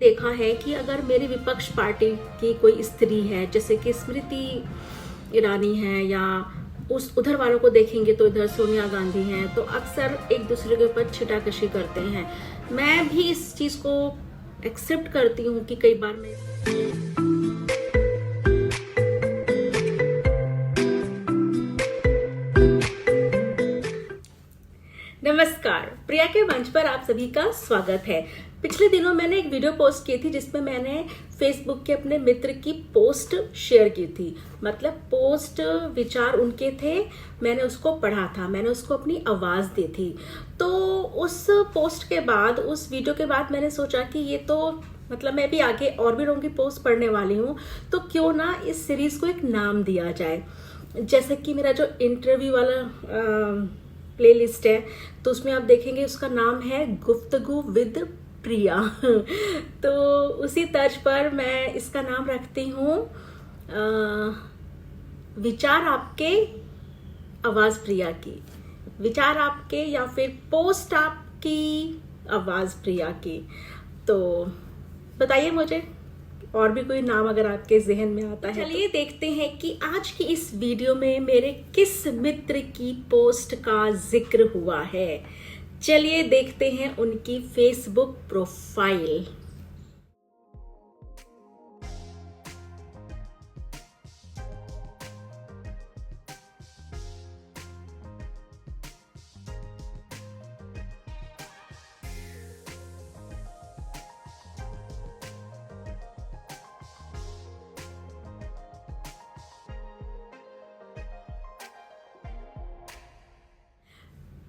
देखा है कि अगर मेरी विपक्ष पार्टी की कोई स्त्री है, जैसे कि स्मृति ईरानी है, या उस उधर वालों को देखेंगे तो इधर सोनिया गांधी हैं, तो अक्सर एक दूसरे के ऊपर छिटाकशी करते हैं। मैं भी इस चीज़ को एक्सेप्ट करती हूँ कि कई बार मैं नमस्कार, प्रिया के मंच पर आप सभी का स्वागत है। पिछले दिनों मैंने एक वीडियो पोस्ट की थी जिसमें मैंने फेसबुक के अपने मित्र की पोस्ट शेयर की थी। मतलब पोस्ट विचार उनके थे, मैंने उसको पढ़ा था, मैंने उसको अपनी आवाज़ दी थी। तो उस पोस्ट के बाद, उस वीडियो के बाद मैंने सोचा कि ये तो मतलब मैं भी आगे और भी लोगों की पोस्ट पढ़ने वाली हूँ, तो क्यों ना इस सीरीज़ को एक नाम दिया जाए। जैसे कि मेरा जो इंटरव्यू वाला प्लेलिस्ट है, तो उसमें आप देखेंगे उसका नाम है गुफ्तगू विद प्रिया। तो उसी तर्ज पर मैं इसका नाम रखती हूँ विचार आपके, आवाज़ प्रिया की। विचार आपके या फिर पोस्ट आपकी, आवाज़ प्रिया की। तो बताइए मुझे और भी कोई नाम अगर आपके जहन में आता है। चलिए देखते हैं कि आज की इस वीडियो में मेरे किस मित्र की पोस्ट का जिक्र हुआ है। चलिए देखते हैं उनकी फेसबुक प्रोफाइल।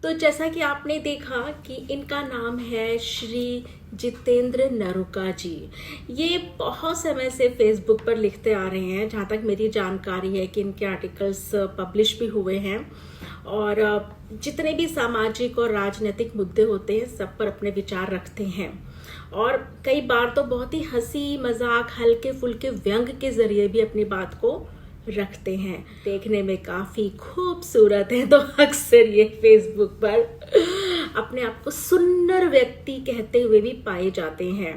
तो जैसा कि आपने देखा कि इनका नाम है श्री जितेंद्र नरूका जी। ये बहुत समय से फेसबुक पर लिखते आ रहे हैं, जहाँ तक मेरी जानकारी है कि इनके आर्टिकल्स पब्लिश भी हुए हैं, और जितने भी सामाजिक और राजनीतिक मुद्दे होते हैं सब पर अपने विचार रखते हैं। और कई बार तो बहुत ही हंसी मजाक, हल्के फुल्के व्यंग के जरिए भी अपनी बात को रखते हैं। देखने में काफी खूबसूरत है, तो अक्सर ये फेसबुक पर अपने आप को सुंदर व्यक्ति कहते हुए भी पाए जाते हैं,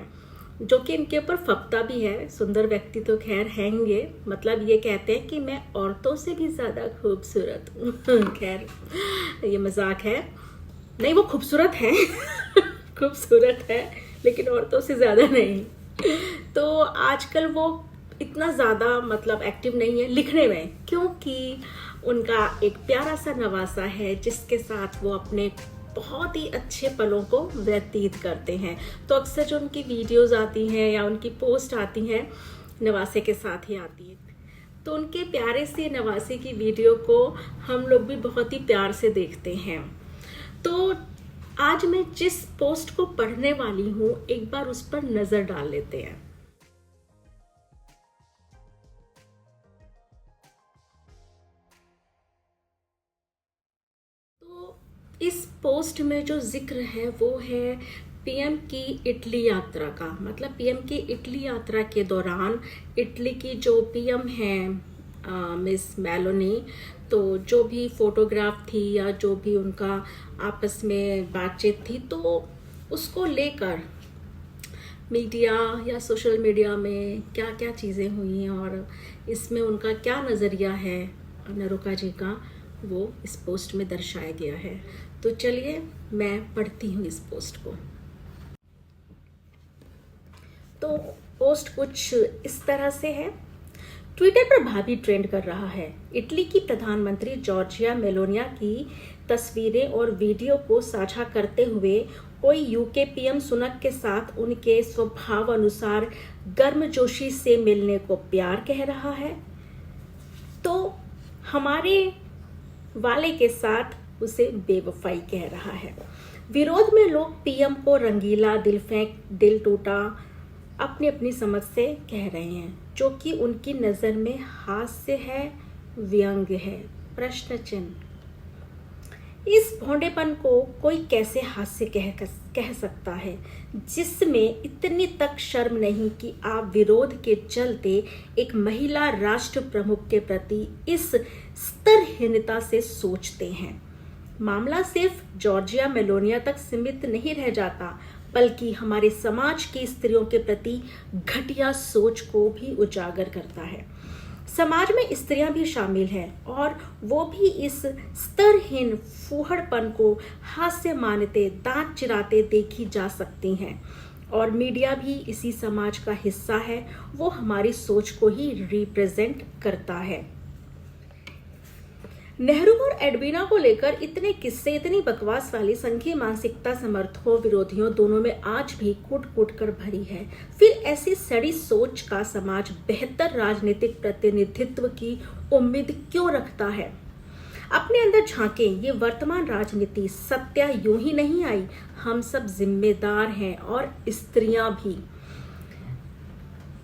जो कि इनके ऊपर फपता भी है। सुंदर व्यक्ति तो खैर हैंगे, मतलब ये कहते हैं कि मैं औरतों से भी ज्यादा खूबसूरत हूँ। खैर ये मजाक है, नहीं वो खूबसूरत है खूबसूरत है, लेकिन औरतों से ज्यादा नहीं। तो आजकल वो इतना ज़्यादा मतलब एक्टिव नहीं है लिखने में, क्योंकि उनका एक प्यारा सा नवासा है जिसके साथ वो अपने बहुत ही अच्छे पलों को व्यतीत करते हैं। तो अक्सर जो उनकी वीडियोस आती हैं या उनकी पोस्ट आती हैं, नवासे के साथ ही आती है। तो उनके प्यारे से नवासे की वीडियो को हम लोग भी बहुत ही प्यार से देखते हैं। तो आज मैं जिस पोस्ट को पढ़ने वाली हूँ, एक बार उस पर नज़र डाल लेते हैं। इस पोस्ट में जो जिक्र है वो है पीएम की इटली यात्रा का। मतलब पीएम की इटली यात्रा के दौरान इटली की जो पीएम हैं मिस मेलोनी, तो जो भी फोटोग्राफ थी या जो भी उनका आपस में बातचीत थी, तो उसको लेकर मीडिया या सोशल मीडिया में क्या क्या चीज़ें हुई हैं और इसमें उनका क्या नज़रिया है नरूका जी का, वो इस पोस्ट में दर्शाया गया है। तो चलिए मैं पढ़ती हूँ इस पोस्ट को। तो पोस्ट कुछ इस तरह से है। ट्विटर पर भाभी ट्रेंड कर रहा है। इटली की प्रधानमंत्री जॉर्जिया मेलोनिया की तस्वीरें और वीडियो को साझा करते हुए कोई यूके पीएम सुनक के साथ उनके स्वभाव अनुसार गर्मजोशी से मिलने को प्यार कह रहा है, तो हमारे वाले के साथ उसे बेवफाई कह रहा है। विरोध में लोग पीएम को रंगीला, दिल फेंक, दिल टूटा अपनी अपनी समझ से कह रहे हैं, जो कि उनकी नज़र में हास्य है, व्यंग है, प्रश्न चिन्ह। इस भोंडेपन को कोई कैसे हास्य कह सकता है, जिसमें इतनी तक शर्म नहीं कि आप विरोध के चलते एक महिला राष्ट्र प्रमुख के प्रति इस स्तरहीनता से सोचते हैं। मामला सिर्फ जॉर्जिया मेलोनिया तक सीमित नहीं रह जाता, बल्कि हमारे समाज की स्त्रियों के प्रति घटिया सोच को भी उजागर करता है। समाज में स्त्रियां भी शामिल हैं और वो भी इस स्तरहीन फूहड़पन को हास्य मानते, दांत चिराते देखी जा सकती हैं। और मीडिया भी इसी समाज का हिस्सा है, वो हमारी सोच को ही रिप्रेजेंट करता है। नेहरू और एडवीना को लेकर इतने किस्से, इतनी बकवास वाली संघीय मानसिकता समर्थकों विरोधियों दोनों में आज भी कूट कूट कर भरी है। फिर ऐसी सड़ी सोच का समाज बेहतर राजनीतिक प्रतिनिधित्व की उम्मीद क्यों रखता है? अपने अंदर झांकें, ये वर्तमान राजनीति सत्या यूं ही नहीं आई, हम सब जिम्मेदार हैं और स्त्रियां भी,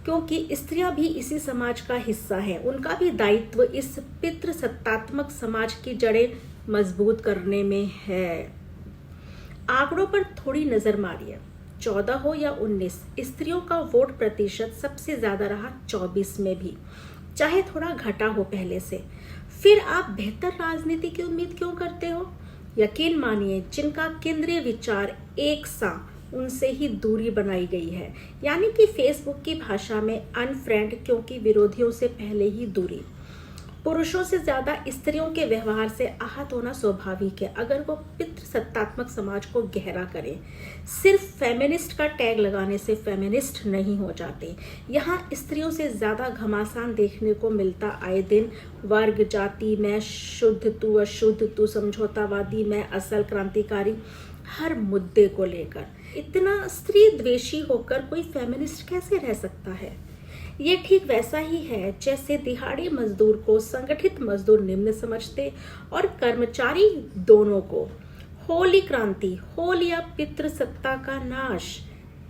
क्योंकि स्त्रियां भी इसी समाज का हिस्सा है। उनका भी दायित्व इस पितृसत्तात्मक समाज की जड़ें मजबूत करने में है। आंकड़ों पर थोड़ी नजर मारिए, 14 हो या 19, स्त्रियों का वोट प्रतिशत सबसे ज्यादा रहा 24 में भी, चाहे थोड़ा घटा हो पहले से। फिर आप बेहतर राजनीति की उम्मीद क्यों करते हो? यकीन मानिए, जिनका केंद्रीय विचार एक सा, उनसे ही दूरी बनाई गई है, यानी कि फेसबुक की भाषा में अनफ्रेंड, क्योंकि विरोधियों से पहले ही दूरी। पुरुषों से ज्यादा स्त्रियों के व्यवहार से आहत होना स्वाभाविक है अगर वो पितृसत्तात्मक समाज को गहरा करें। सिर्फ फेमिनिस्ट का टैग लगाने से फेमिनिस्ट नहीं हो जाते। यहाँ स्त्रियों से ज्यादा घमासान देखने को मिलता आए दिन। वर्ग जाति में शुद्ध तू, अशुद्ध तू, समझौतावादी में असल, क्रांतिकारी, हर मुद्दे को लेकर। इतना स्त्री द्वेषी होकर कोई फेमिनिस्ट कैसे रह सकता है? ये ठीक वैसा ही है जैसे दिहाड़ी मजदूर को संगठित मजदूर निम्न समझते और कर्मचारी दोनों को। होली क्रांति, हो लिया पितृसत्ता का नाश।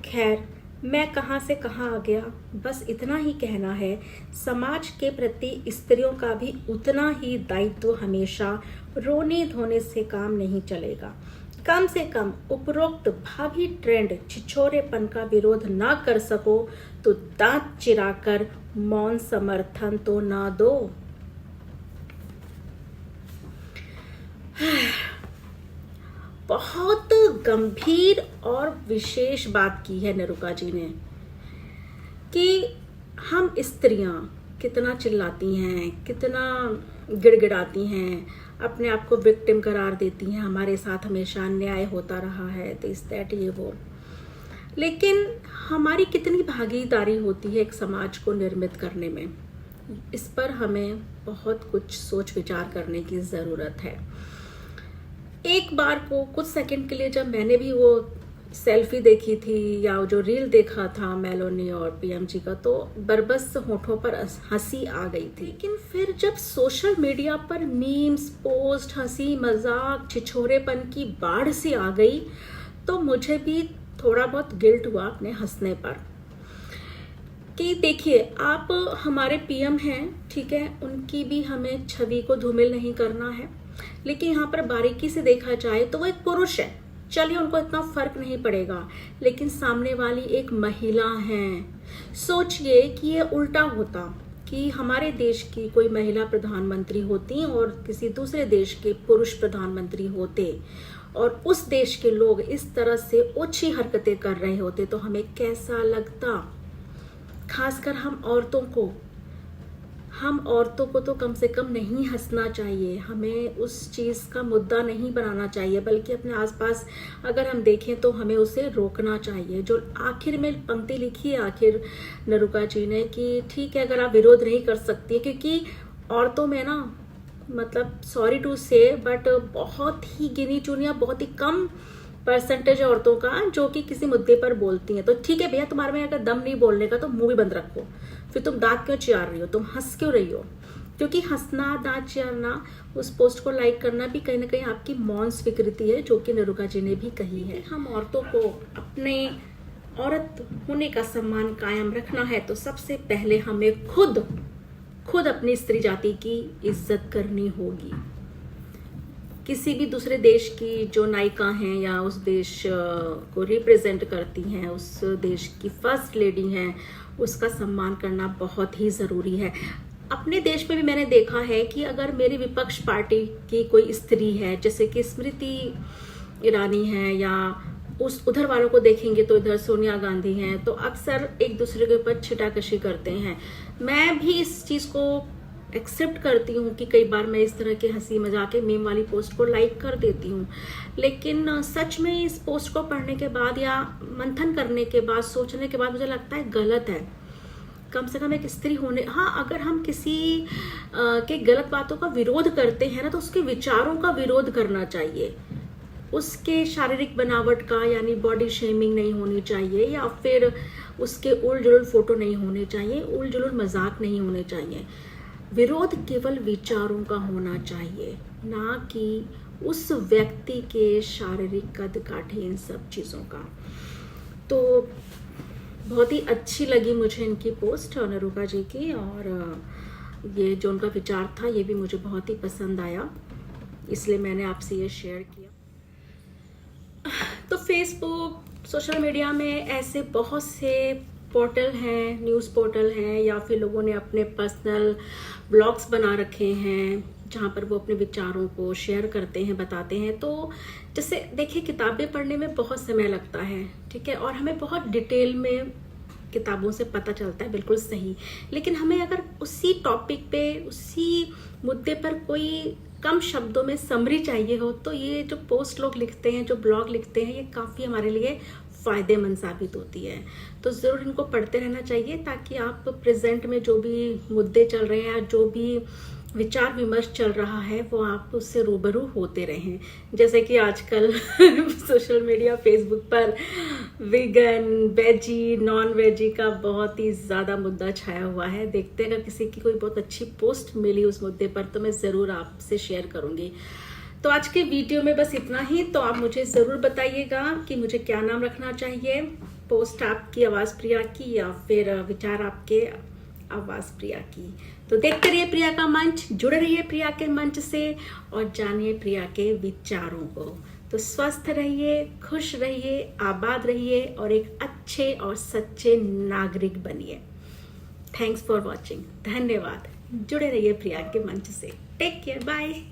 खैर, मैं कहाँ से कहाँ आ गया, बस इतना ही कहना है, समाज के प्रति स्त्रियों का भी उतना ही दायित्व। हमेशा रोने धोने से काम नहीं चलेगा। कम से कम उपरोक्त भावी ट्रेंड छिछोरेपन का विरोध ना कर सको तो दांत चिराकर मौन समर्थन तो ना दो। बहुत गंभीर और विशेष बात की है नरुका जी ने कि हम स्त्रियां कितना चिल्लाती हैं, कितना गिड़गिड़ाती हैं, अपने आप को विक्टिम करार देती हैं, हमारे साथ हमेशा अन्याय होता रहा है, दिस दैट ये वो। लेकिन हमारी कितनी भागीदारी होती है एक समाज को निर्मित करने में, इस पर हमें बहुत कुछ सोच विचार करने की ज़रूरत है। एक बार को कुछ सेकंड के लिए जब मैंने भी वो सेल्फी देखी थी या जो रील देखा था मेलोनी और पीएमजी का, तो बरबस होठों पर हंसी आ गई थी। लेकिन फिर जब सोशल मीडिया पर मीम्स, पोस्ट, हंसी मजाक, छिछोरेपन की बाढ़ सी आ गई तो मुझे भी थोड़ा बहुत गिल्ट हुआ अपने हंसने पर कि देखिए, आप हमारे पीएम हैं, ठीक है, उनकी भी हमें छवि को धूमिल नहीं करना है, लेकिन यहाँ पर बारीकी से देखा जाए तो वो एक पुरुष है। चलिए, उनको इतना फर्क नहीं पड़ेगा, लेकिन सामने वाली एक महिला है। सोचिए कि ये उल्टा होता कि हमारे देश की कोई महिला प्रधानमंत्री होती और किसी दूसरे देश के पुरुष प्रधानमंत्री होते और उस देश के लोग इस तरह से ओछी हरकतें कर रहे होते तो हमें कैसा लगता। खासकर हम औरतों को तो कम से कम नहीं हंसना चाहिए, हमें उस चीज़ का मुद्दा नहीं बनाना चाहिए, बल्कि अपने आसपास अगर हम देखें तो हमें उसे रोकना चाहिए। जो आखिर में पंक्ति लिखी है आखिर नरुका जी ने कि ठीक है, अगर आप विरोध नहीं कर सकती है, क्योंकि औरतों में ना, मतलब सॉरी टू से, बट बहुत ही गिनी चुनिया, बहुत ही कम परसेंटेज औरतों का जो कि किसी मुद्दे पर बोलती हैं। तो ठीक है भैया, तुम्हारे में अगर दम नहीं बोलने का तो मुंह भी बंद रखो, फिर तुम दांत क्यों चियार रही हो, तुम हंस क्यों रही हो? क्योंकि हंसना, दांत चियारना, उस पोस्ट को लाइक करना भी कहीं ना कहीं आपकी मौन स्वीकृति है, जो कि नरुका जी ने भी कही है। हम औरतों को अपने औरत होने का सम्मान कायम रखना है तो सबसे पहले हमें खुद अपनी स्त्री जाति की इज्जत करनी होगी। किसी भी दूसरे देश की जो नायिका हैं या उस देश को रिप्रेजेंट करती हैं, उस देश की फर्स्ट लेडी हैं, उसका सम्मान करना बहुत ही ज़रूरी है। अपने देश में भी मैंने देखा है कि अगर मेरी विपक्ष पार्टी की कोई स्त्री है, जैसे कि स्मृति ईरानी है या उस उधर वालों को देखेंगे तो इधर सोनिया गांधी हैं, तो अक्सर एक दूसरे के ऊपर छिटाकशी करते हैं। मैं भी इस चीज़ को एक्सेप्ट करती हूँ कि कई बार मैं इस तरह के हंसी मजाक के मीम वाली पोस्ट को लाइक कर देती हूँ, लेकिन सच में इस पोस्ट को पढ़ने के बाद या मंथन करने के बाद, सोचने के बाद मुझे लगता है गलत है। कम से कम एक स्त्री होने, हाँ, अगर हम किसी के गलत बातों का विरोध करते हैं ना, तो उसके विचारों का विरोध करना चाहिए। उसके शारीरिक बनावट का यानी बॉडी शेमिंग नहीं होनी चाहिए, या फिर उसके उल जुलूल फोटो नहीं होने चाहिए, उल जुलूल मजाक नहीं होने चाहिए। विरोध केवल विचारों का होना चाहिए, ना कि उस व्यक्ति के शारीरिक कद काठे, इन सब चीज़ों का। तो बहुत ही अच्छी लगी मुझे इनकी पोस्ट नरुका जी की, और ये जो उनका विचार था ये भी मुझे बहुत ही पसंद आया, इसलिए मैंने आपसे ये शेयर किया। तो फेसबुक, सोशल मीडिया में ऐसे बहुत से पोर्टल हैं, न्यूज़ पोर्टल हैं, या फिर लोगों ने अपने पर्सनल ब्लॉग्स बना रखे हैं जहाँ पर वो अपने विचारों को शेयर करते हैं, बताते हैं। तो जैसे देखिए, किताबें पढ़ने में बहुत समय लगता है, ठीक है, और हमें बहुत डिटेल में किताबों से पता चलता है, बिल्कुल सही। लेकिन हमें अगर उसी टॉपिक पे, उसी मुद्दे पर कोई कम शब्दों में समरी चाहिए हो, तो ये जो पोस्ट लोग लिखते हैं, जो ब्लॉग लिखते हैं, ये काफ़ी हमारे लिए फ़ायदेमंद साबित होती है। तो ज़रूर इनको पढ़ते रहना चाहिए, ताकि आप प्रेजेंट में जो भी मुद्दे चल रहे हैं, जो भी विचार विमर्श चल रहा है, वो आप उससे रूबरू होते रहें। जैसे कि आजकल सोशल मीडिया, फेसबुक पर वेगन, वेजी, नॉन वेजी का बहुत ही ज़्यादा मुद्दा छाया हुआ है। देखते हैं, अगर किसी की कोई बहुत अच्छी पोस्ट मिली उस मुद्दे पर तो मैं ज़रूर आपसे शेयर करूँगी। तो आज के वीडियो में बस इतना ही। तो आप मुझे ज़रूर बताइएगा कि मुझे क्या नाम रखना चाहिए, पोस्ट आपकी आवाज़ प्रिया की, या फिर विचार आपके आवाज़ प्रिया की। तो देखते रहिए प्रिया का मंच, जुड़े रहिए प्रिया के मंच से, और जानिए प्रिया के विचारों को। तो स्वस्थ रहिए, खुश रहिए, आबाद रहिए, और एक अच्छे और सच्चे नागरिक बनिए। थैंक्स फॉर वॉचिंग, धन्यवाद। जुड़े रहिए प्रिया के मंच से। Take care, bye.